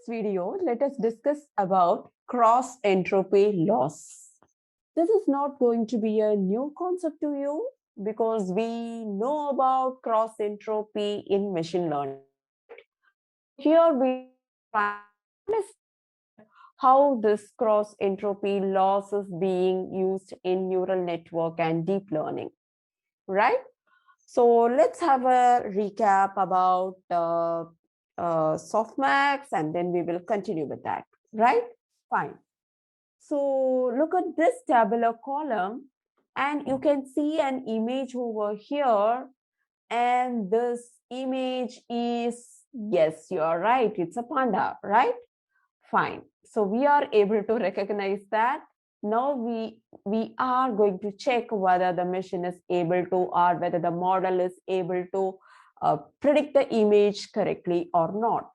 video, let us discuss about cross entropy loss. This is not going to be a new concept to you because we know about cross entropy in machine learning. Here we try to understand how this cross entropy loss is being used in neural network and deep learning, right? So let's have a recap about softmax and then we will continue with that, right? Fine. So look at this tabular column and you can see an image over here, and this image is, yes, you are right, it's a panda, right? Fine. So we are able to recognize that. Now we are going to check whether the machine is able to, or whether the model is able to predict the image correctly or not,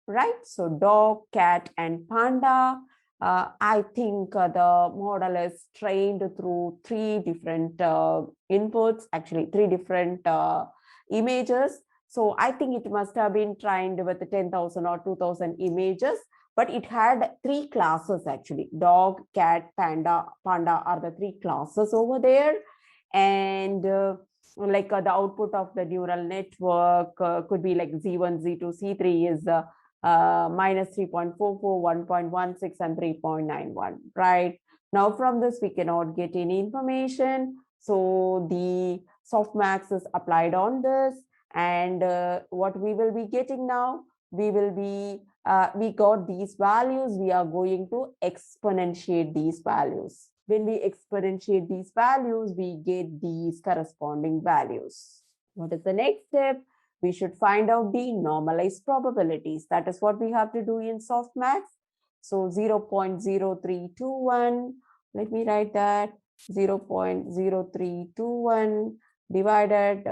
right? So dog, cat, and panda. I think the model is trained through three different inputs, actually three different images. So I think it must have been trained with 10,000 or 2,000 images, but it had three classes actually. Dog, cat, panda are the three classes over there. And the output of the neural network could be like Z1, Z2, C3 is minus 3.44, 1.16, and 3.91, right? Now from this, we cannot get any information. So the softmax is applied on this. And what we will be getting now, we got these values. We are going to exponentiate these values. When we exponentiate these values, we get these corresponding values. What is the next step? We should find out the normalized probabilities. That is what we have to do in softmax. So 0.0321, let me write that, 0.0321 divided,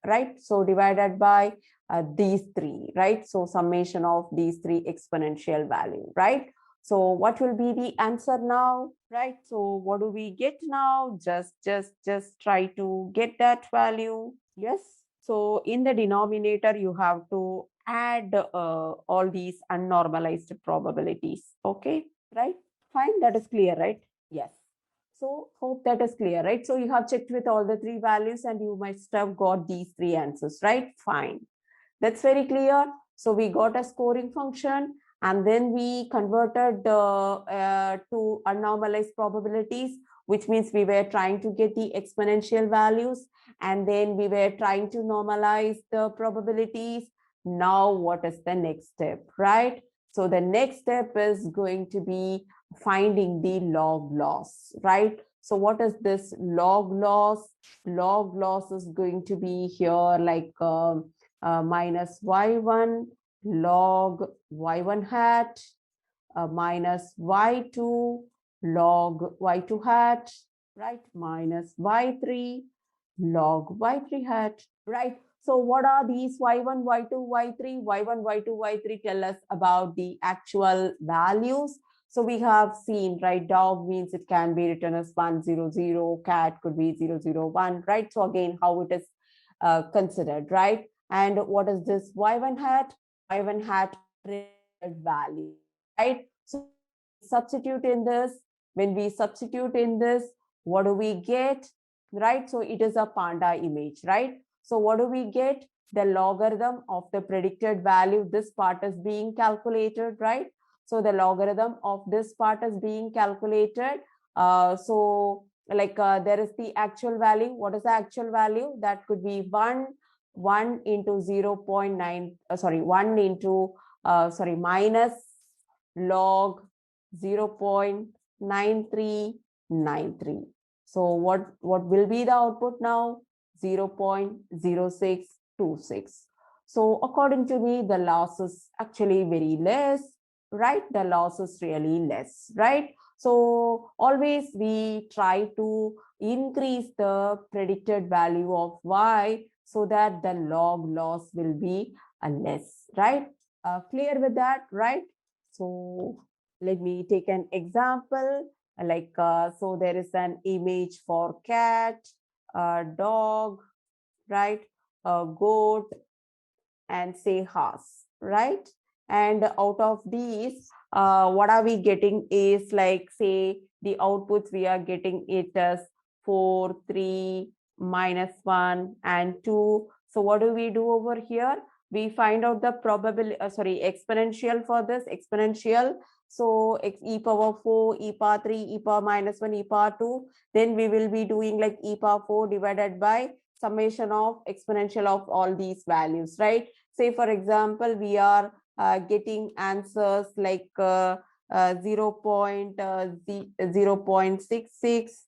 right? So divided by these three, right? So summation of these three exponential value, right? So what will be the answer now, right? So what do we get now? Just try to get that value. Yes. So in the denominator, you have to add all these unnormalized probabilities. Okay, right? Fine, that is clear, right? Yes. So hope that is clear, right? So you have checked with all the three values and you must have got these three answers, right? Fine. That's very clear. So we got a scoring function and then we converted to unnormalized probabilities, which means we were trying to get the exponential values and then we were trying to normalize the probabilities. Now what is the next step, right? So the next step is going to be finding the log loss, right? So what is this log loss? Log loss is going to be here like minus y1 log y1 hat minus y2 log y2 hat, right? Minus y3 log y3 hat, right? So what are these y1, y2, y3? y1, y2, y3 tell us about the actual values. So we have seen, right, dog means it can be written as 100, cat could be 001, right? So again, how it is considered, right? And what is this y1 hat? y1 hat value, right? So substitute in this. When we substitute in this, what do we get? Right? So it is a panda image, right? So what do we get? The logarithm of the predicted value. This part is being calculated, right? So the logarithm of this part is being calculated. So like there is the actual value. What is the actual value? That could be 1 into 0.9, sorry, 1 into, minus log 0.9393. So what will be the output now? 0.0626. So according to me, the loss is actually very less, right? The loss is really less, right? So always we try to increase the predicted value of y so that the log loss will be less, right? Clear with that, right? So let me take an example. Like, so there is an image for cat, dog, right? Goat, and say horse, right? And out of these, what are we getting is like, say, the outputs we are getting it as 4, 3, -1 and 2. So what do we do over here? We find out the probability, exponential for this exponential. So e power 4, e power 3, e power -1, e power 2. Then we will be doing like e power 4 divided by summation of exponential of all these values, right? Say, for example, we are getting answers like 0.66,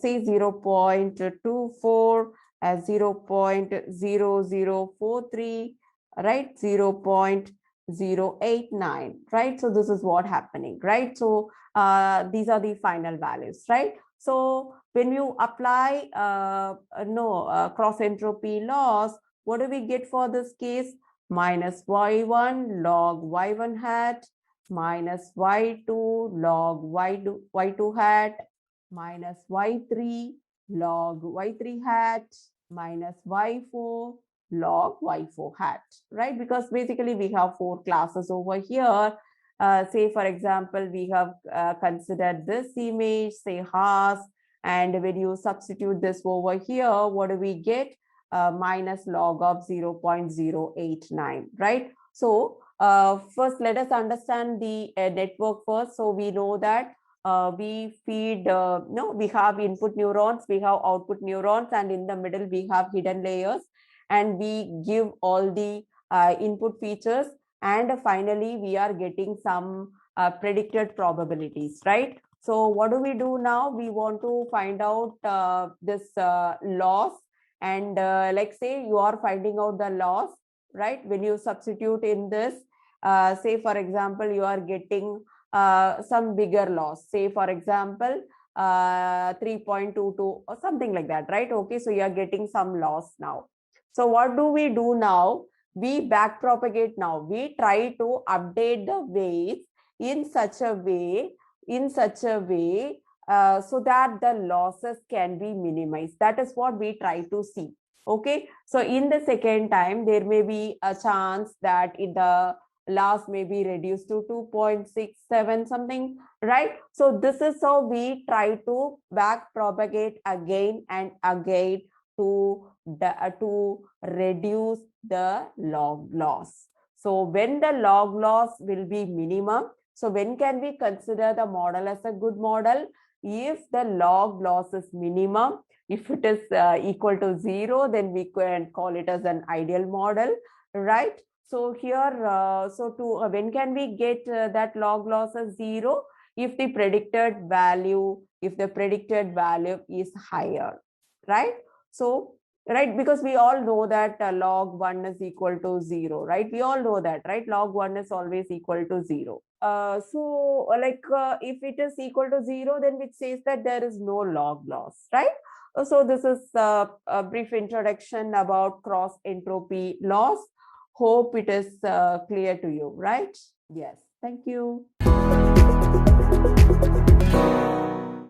say 0.24, 0.0043, right? 0.089, right? So this is what happening, right? So these are the final values, right? So when you apply cross entropy laws, what do we get for this case? Minus y1 log y1 hat minus y2 log y2 hat minus y3 log y3 hat minus y4 log y4 hat, right? Because basically we have 4 classes over here. Say, for example, we have considered this image, say Haas, and when you substitute this over here, what do we get? Minus log of 0.089, right? So first, let us understand the network first. So we know that we feed, we have input neurons, we have output neurons, and in the middle we have hidden layers, and we give all the input features, and finally we are getting some predicted probabilities, right? So what do we do now? We want to find out this loss, and like, say you are finding out the loss, right? When you substitute in this, say for example, you are getting some bigger loss, say for example 3.22 or something like that, right? Okay, so you are getting some loss now. So what do we do now? We back propagate now. We try to update the weights in such a way so that the losses can be minimized. That is what we try to see. Okay, so in the second time, there may be a chance that the loss may be reduced to 2.67 something, right? So this is how we try to back propagate again and again to reduce the log loss. So when the log loss will be minimum, so when can we consider the model as a good model? If the log loss is minimum, if it is equal to 0, then we can call it as an ideal model, right? So here, when can we get that log loss as 0? If the predicted value is higher, right? So, right, because we all know that log 1 is equal to 0, right? We all know that, right? Log 1 is always equal to 0. If it is equal to 0, then which says that there is no log loss, right? So this is a brief introduction about cross entropy loss. Hope it is clear to you, right? Yes, thank you.